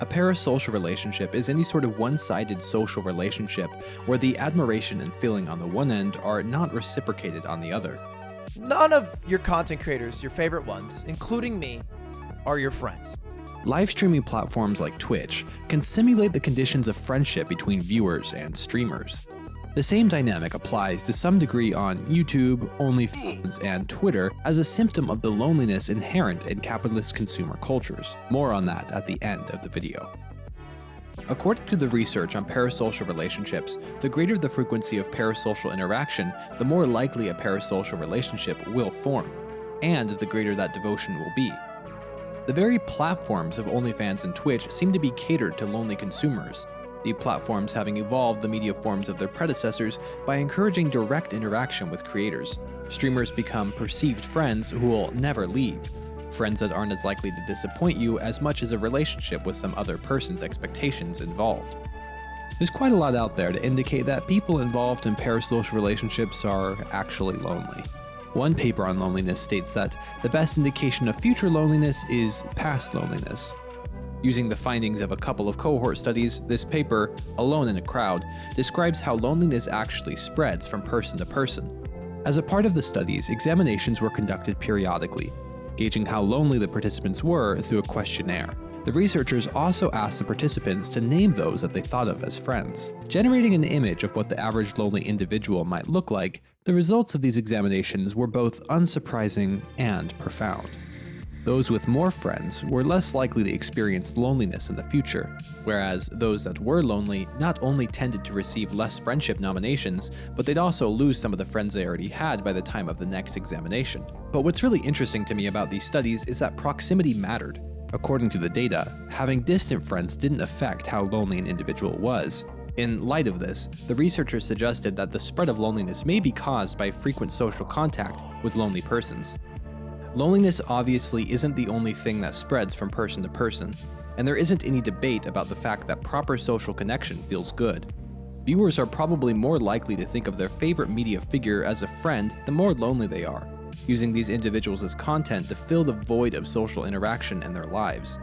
A parasocial relationship is any sort of one-sided social relationship where the admiration and feeling on the one end are not reciprocated on the other. None of your content creators, your favorite ones, including me, are your friends. Live streaming platforms like Twitch can simulate the conditions of friendship between viewers and streamers. The same dynamic applies to some degree on YouTube, OnlyFans, and Twitter as a symptom of the loneliness inherent in capitalist consumer cultures. More on that at the end of the video. According to the research on parasocial relationships, the greater the frequency of parasocial interaction, the more likely a parasocial relationship will form, and the greater that devotion will be. The very platforms of OnlyFans and Twitch seem to be catered to lonely consumers, the platforms having evolved the media forms of their predecessors by encouraging direct interaction with creators. Streamers become perceived friends who will never leave, friends that aren't as likely to disappoint you as much as a relationship with some other person's expectations involved. There's quite a lot out there to indicate that people involved in parasocial relationships are actually lonely. One paper on loneliness states that the best indication of future loneliness is past loneliness. Using the findings of a couple of cohort studies, this paper, Alone in a Crowd, describes how loneliness actually spreads from person to person. As a part of the studies, examinations were conducted periodically, gauging how lonely the participants were through a questionnaire. The researchers also asked the participants to name those that they thought of as friends. Generating an image of what the average lonely individual might look like, the results of these examinations were both unsurprising and profound. Those with more friends were less likely to experience loneliness in the future, whereas those that were lonely not only tended to receive less friendship nominations, but they'd also lose some of the friends they already had by the time of the next examination. But what's really interesting to me about these studies is that proximity mattered. According to the data, having distant friends didn't affect how lonely an individual was. In light of this, the researchers suggested that the spread of loneliness may be caused by frequent social contact with lonely persons. Loneliness obviously isn't the only thing that spreads from person to person, and there isn't any debate about the fact that proper social connection feels good. Viewers are probably more likely to think of their favorite media figure as a friend the more lonely they are, using these individuals as content to fill the void of social interaction in their lives.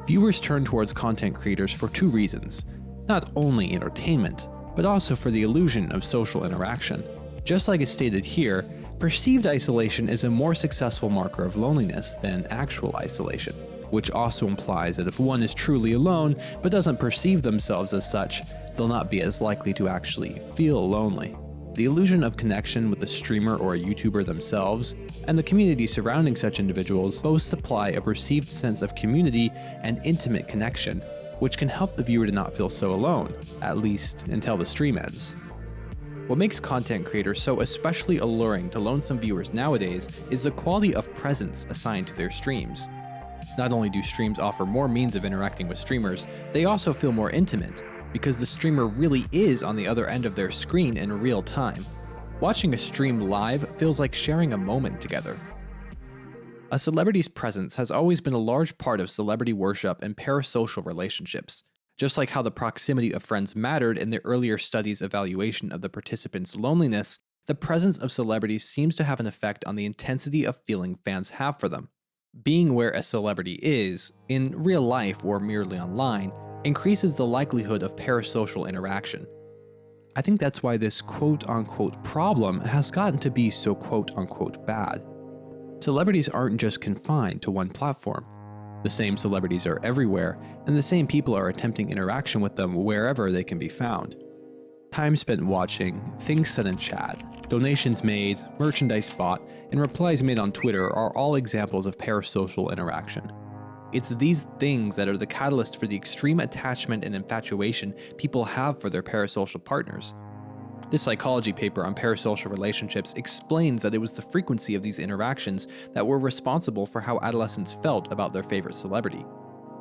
Viewers turn towards content creators for two reasons: not only entertainment, but also for the illusion of social interaction. Just like is stated here, perceived isolation is a more successful marker of loneliness than actual isolation, which also implies that if one is truly alone but doesn't perceive themselves as such, they'll not be as likely to actually feel lonely. The illusion of connection with the streamer or a YouTuber themselves, and the community surrounding such individuals both supply a perceived sense of community and intimate connection, which can help the viewer to not feel so alone, at least until the stream ends. What makes content creators so especially alluring to lonesome viewers nowadays is the quality of presence assigned to their streams. Not only do streams offer more means of interacting with streamers, they also feel more intimate, because the streamer really is on the other end of their screen in real time. Watching a stream live feels like sharing a moment together. A celebrity's presence has always been a large part of celebrity worship and parasocial relationships. Just like how the proximity of friends mattered in the earlier studies' evaluation of the participants' loneliness, the presence of celebrities seems to have an effect on the intensity of feeling fans have for them. Being where a celebrity is, in real life or merely online, increases the likelihood of parasocial interaction. I think that's why this quote-unquote problem has gotten to be so quote-unquote bad. Celebrities aren't just confined to one platform. The same celebrities are everywhere, and the same people are attempting interaction with them wherever they can be found. Time spent watching, things said in chat, donations made, merchandise bought, and replies made on Twitter are all examples of parasocial interaction. It's these things that are the catalyst for the extreme attachment and infatuation people have for their parasocial partners. This psychology paper on parasocial relationships explains that it was the frequency of these interactions that were responsible for how adolescents felt about their favorite celebrity.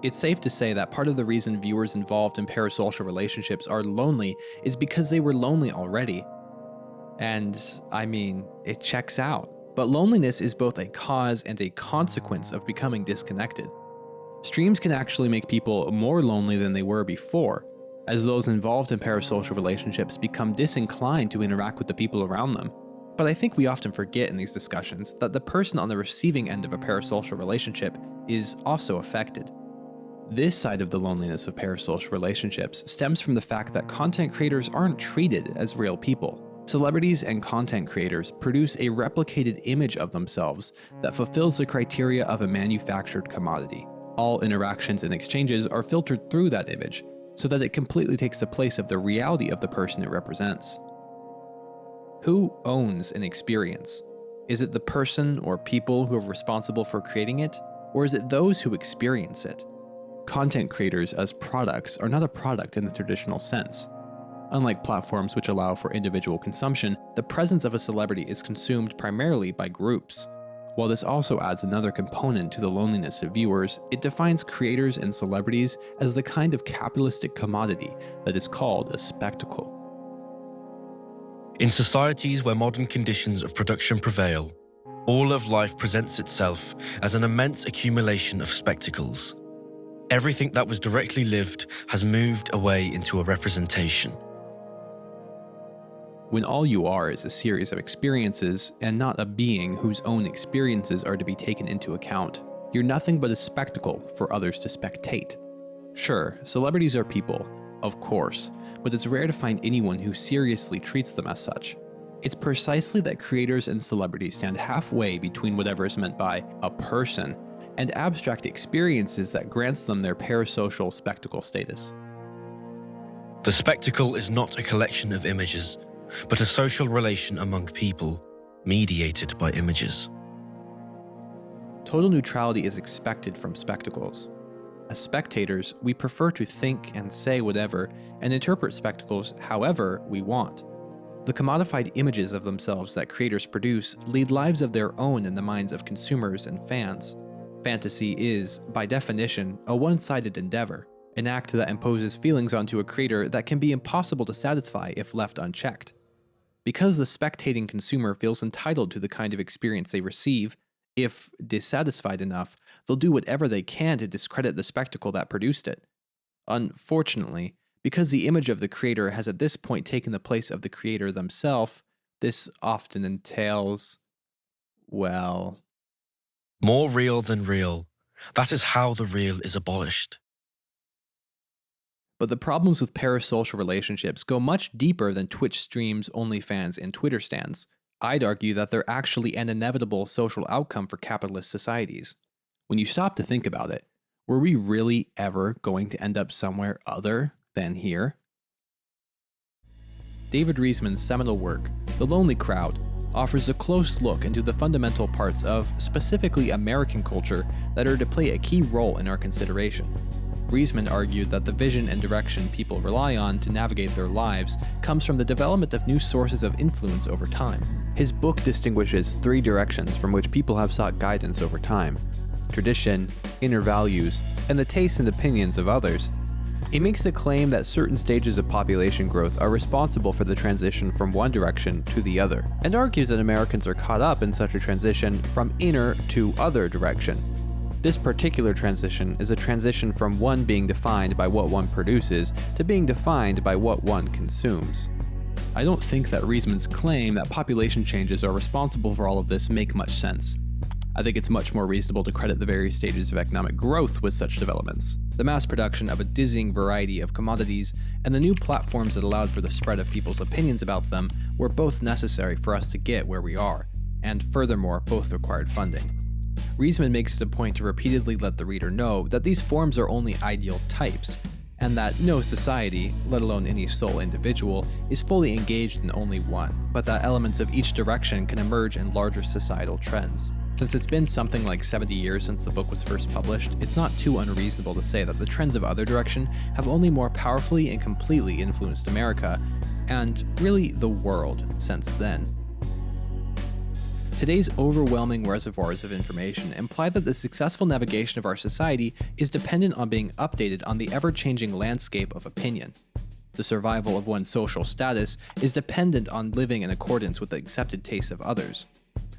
It's safe to say that part of the reason viewers involved in parasocial relationships are lonely is because they were lonely already. And, I mean, it checks out. But loneliness is both a cause and a consequence of becoming disconnected. Streams can actually make people more lonely than they were before, as those involved in parasocial relationships become disinclined to interact with the people around them. But I think we often forget in these discussions that the person on the receiving end of a parasocial relationship is also affected. This side of the loneliness of parasocial relationships stems from the fact that content creators aren't treated as real people. Celebrities and content creators produce a replicated image of themselves that fulfills the criteria of a manufactured commodity. All interactions and exchanges are filtered through that image, so that it completely takes the place of the reality of the person it represents. Who owns an experience? Is it the person or people who are responsible for creating it, or is it those who experience it? Content creators as products are not a product in the traditional sense. Unlike platforms which allow for individual consumption, the presence of a celebrity is consumed primarily by groups. While this also adds another component to the loneliness of viewers, it defines creators and celebrities as the kind of capitalistic commodity that is called a spectacle. In societies where modern conditions of production prevail, all of life presents itself as an immense accumulation of spectacles. Everything that was directly lived has moved away into a representation. When all you are is a series of experiences, and not a being whose own experiences are to be taken into account, you're nothing but a spectacle for others to spectate. Sure, celebrities are people, of course, but it's rare to find anyone who seriously treats them as such. It's precisely that creators and celebrities stand halfway between whatever is meant by a person and abstract experiences that grants them their parasocial spectacle status. The spectacle is not a collection of images, but a social relation among people, mediated by images. Total neutrality is expected from spectacles. As spectators, we prefer to think and say whatever, and interpret spectacles however we want. The commodified images of themselves that creators produce lead lives of their own in the minds of consumers and fans. Fantasy is, by definition, a one-sided endeavor, an act that imposes feelings onto a creator that can be impossible to satisfy if left unchecked. Because the spectating consumer feels entitled to the kind of experience they receive, if dissatisfied enough, they'll do whatever they can to discredit the spectacle that produced it. Unfortunately, because the image of the creator has at this point taken the place of the creator themselves, this often entails, well... more real than real. That is how the real is abolished. But the problems with parasocial relationships go much deeper than Twitch streams, OnlyFans, and Twitter stands. I'd argue that they're actually an inevitable social outcome for capitalist societies. When you stop to think about it, were we really ever going to end up somewhere other than here? David Riesman's seminal work, The Lonely Crowd, offers a close look into the fundamental parts of, specifically American culture, that are to play a key role in our consideration. Riesman argued that the vision and direction people rely on to navigate their lives comes from the development of new sources of influence over time. His book distinguishes three directions from which people have sought guidance over time: tradition, inner values, and the tastes and opinions of others. He makes the claim that certain stages of population growth are responsible for the transition from one direction to the other, and argues that Americans are caught up in such a transition from inner to other direction. This particular transition is a transition from one being defined by what one produces to being defined by what one consumes. I don't think that Riesman's claim that population changes are responsible for all of this make much sense. I think it's much more reasonable to credit the various stages of economic growth with such developments. The mass production of a dizzying variety of commodities and the new platforms that allowed for the spread of people's opinions about them were both necessary for us to get where we are, and furthermore, both required funding. Riesman makes it a point to repeatedly let the reader know that these forms are only ideal types, and that no society, let alone any sole individual, is fully engaged in only one, but that elements of each direction can emerge in larger societal trends. Since it's been something like 70 years since the book was first published, it's not too unreasonable to say that the trends of other direction have only more powerfully and completely influenced America, and really the world, since then. Today's overwhelming reservoirs of information imply that the successful navigation of our society is dependent on being updated on the ever-changing landscape of opinion. The survival of one's social status is dependent on living in accordance with the accepted tastes of others.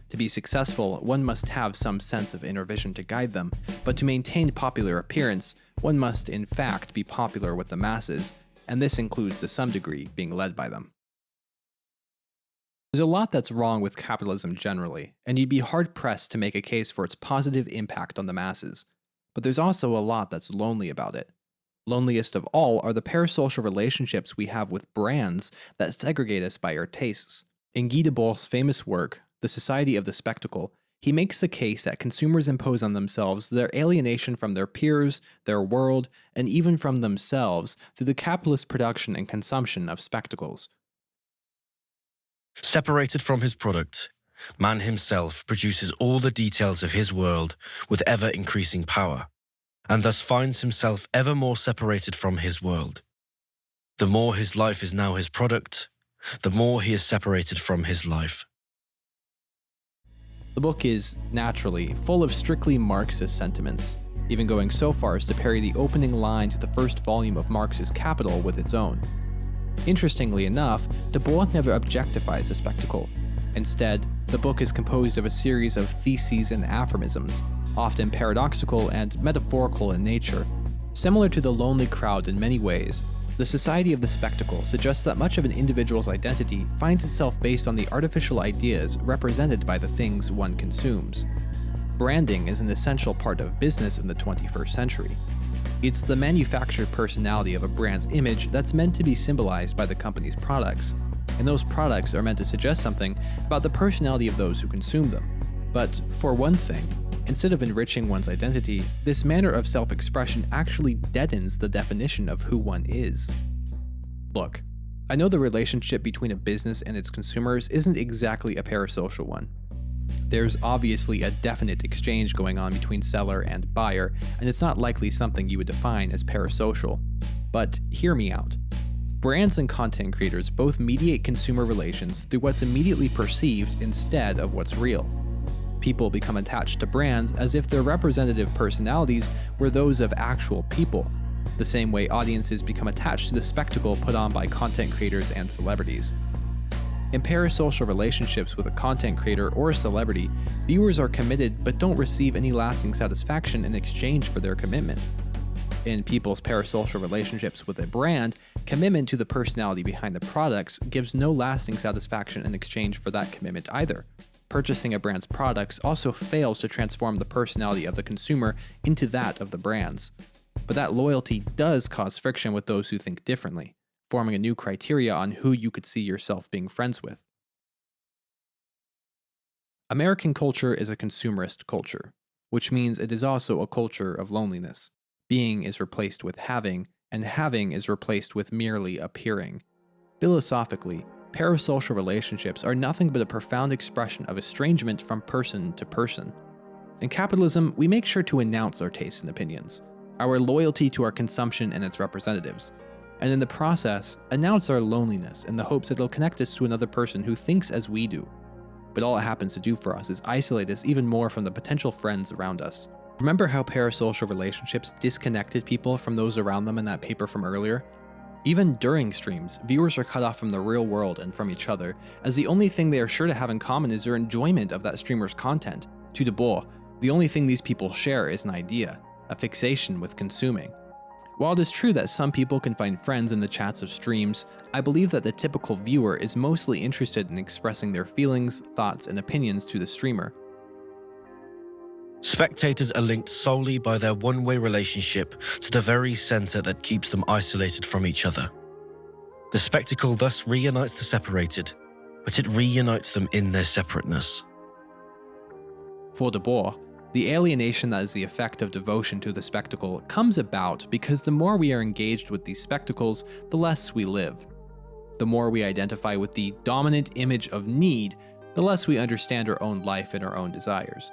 To be successful, one must have some sense of inner vision to guide them, but to maintain popular appearance, one must in fact be popular with the masses, and this includes to some degree being led by them. There's a lot that's wrong with capitalism generally, and you'd be hard-pressed to make a case for its positive impact on the masses. but there's also a lot that's lonely about it. Loneliest of all are the parasocial relationships we have with brands that segregate us by our tastes. In Guy Debord's famous work, The Society of the Spectacle, he makes the case that consumers impose on themselves their alienation from their peers, their world, and even from themselves through the capitalist production and consumption of spectacles. Separated from his product, man himself produces all the details of his world with ever-increasing power, and thus finds himself ever more separated from his world. The more his life is now his product, the more he is separated from his life. The book is, naturally, full of strictly Marxist sentiments, even going so far as to parry the opening line to the first volume of Marx's Capital with its own. Interestingly enough, Debord never objectifies the spectacle. Instead, the book is composed of a series of theses and aphorisms, often paradoxical and metaphorical in nature. Similar to The Lonely Crowd in many ways, The Society of the Spectacle suggests that much of an individual's identity finds itself based on the artificial ideas represented by the things one consumes. Branding is an essential part of business in the 21st century. It's the manufactured personality of a brand's image that's meant to be symbolized by the company's products, and those products are meant to suggest something about the personality of those who consume them. But for one thing, instead of enriching one's identity, this manner of self-expression actually deadens the definition of who one is. Look, I know the relationship between a business and its consumers isn't exactly a parasocial one. There's obviously a definite exchange going on between seller and buyer, and it's not likely something you would define as parasocial. But hear me out. Brands and content creators both mediate consumer relations through what's immediately perceived instead of what's real. People become attached to brands as if their representative personalities were those of actual people, the same way audiences become attached to the spectacle put on by content creators and celebrities. In parasocial relationships with a content creator or a celebrity, viewers are committed but don't receive any lasting satisfaction in exchange for their commitment. In people's parasocial relationships with a brand, commitment to the personality behind the products gives no lasting satisfaction in exchange for that commitment either. Purchasing a brand's products also fails to transform the personality of the consumer into that of the brands. But that loyalty does cause friction with those who think differently, forming a new criteria on who you could see yourself being friends with. American culture is a consumerist culture, which means it is also a culture of loneliness. Being is replaced with having, and having is replaced with merely appearing. Philosophically, parasocial relationships are nothing but a profound expression of estrangement from person to person. In capitalism, we make sure to announce our tastes and opinions, our loyalty to our consumption and its representatives, and in the process, announce our loneliness in the hopes that it'll connect us to another person who thinks as we do. But all it happens to do for us is isolate us even more from the potential friends around us. Remember how parasocial relationships disconnected people from those around them in that paper from earlier? Even during streams, viewers are cut off from the real world and from each other, as the only thing they are sure to have in common is their enjoyment of that streamer's content. To Debord, the only thing these people share is an idea, a fixation with consuming. While it is true that some people can find friends in the chats of streams, I believe that the typical viewer is mostly interested in expressing their feelings, thoughts, and opinions to the streamer. Spectators are linked solely by their one-way relationship to the very center that keeps them isolated from each other. The spectacle thus reunites the separated, but it reunites them in their separateness. For Debord, the alienation that is the effect of devotion to the spectacle comes about because the more we are engaged with these spectacles, the less we live. The more we identify with the dominant image of need, the less we understand our own life and our own desires.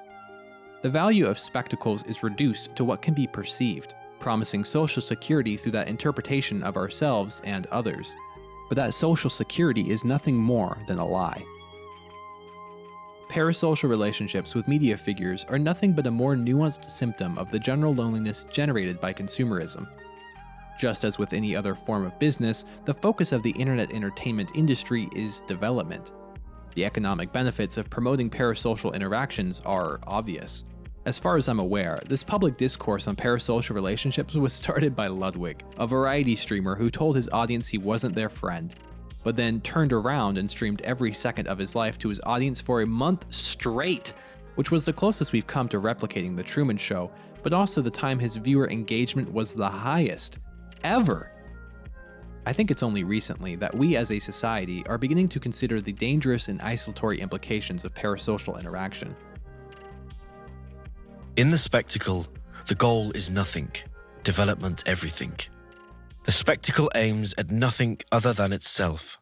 The value of spectacles is reduced to what can be perceived, promising social security through that interpretation of ourselves and others. But that social security is nothing more than a lie. Parasocial relationships with media figures are nothing but a more nuanced symptom of the general loneliness generated by consumerism. Just as with any other form of business, the focus of the internet entertainment industry is development. The economic benefits of promoting parasocial interactions are obvious. As far as I'm aware, this public discourse on parasocial relationships was started by Ludwig, a variety streamer who told his audience he wasn't their friend, but then turned around and streamed every second of his life to his audience for a month straight, which was the closest we've come to replicating The Truman Show, but also the time his viewer engagement was the highest ever. I think it's only recently that we as a society are beginning to consider the dangerous and isolatory implications of parasocial interaction. In the spectacle, the goal is nothing, development everything. The spectacle aims at nothing other than itself.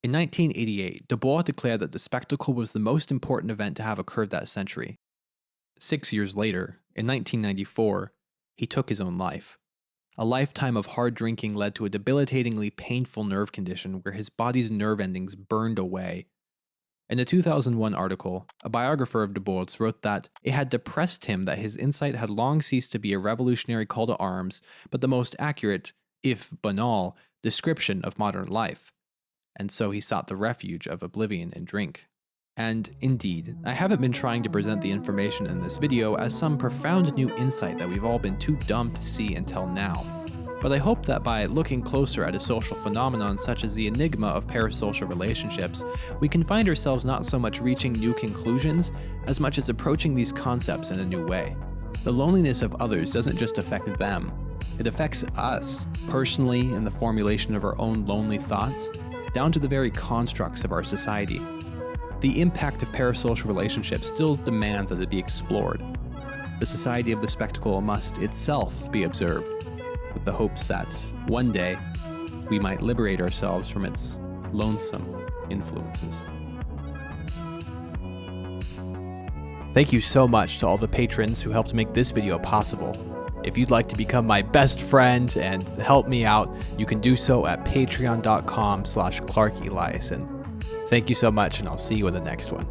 In 1988, Debord declared that the spectacle was the most important event to have occurred that century. 6 years later, in 1994, he took his own life. A lifetime of hard drinking led to a debilitatingly painful nerve condition where his body's nerve endings burned away. In a 2001 article, a biographer of Debord's wrote that it had depressed him that his insight had long ceased to be a revolutionary call to arms, but the most accurate, if banal, description of modern life. And so he sought the refuge of oblivion in drink. And indeed, I haven't been trying to present the information in this video as some profound new insight that we've all been too dumb to see until now. But I hope that by looking closer at a social phenomenon such as the enigma of parasocial relationships, we can find ourselves not so much reaching new conclusions, as much as approaching these concepts in a new way. The loneliness of others doesn't just affect them, it affects us, personally in the formulation of our own lonely thoughts, down to the very constructs of our society. The impact of parasocial relationships still demands that it be explored. The society of the spectacle must itself be observed, with the hopes that one day we might liberate ourselves from its lonesome influences. Thank you so much to all the patrons who helped make this video possible. If you'd like to become my best friend and help me out, you can do so at patreon.com/ClarkElieson. Thank you so much, and I'll see you in the next one.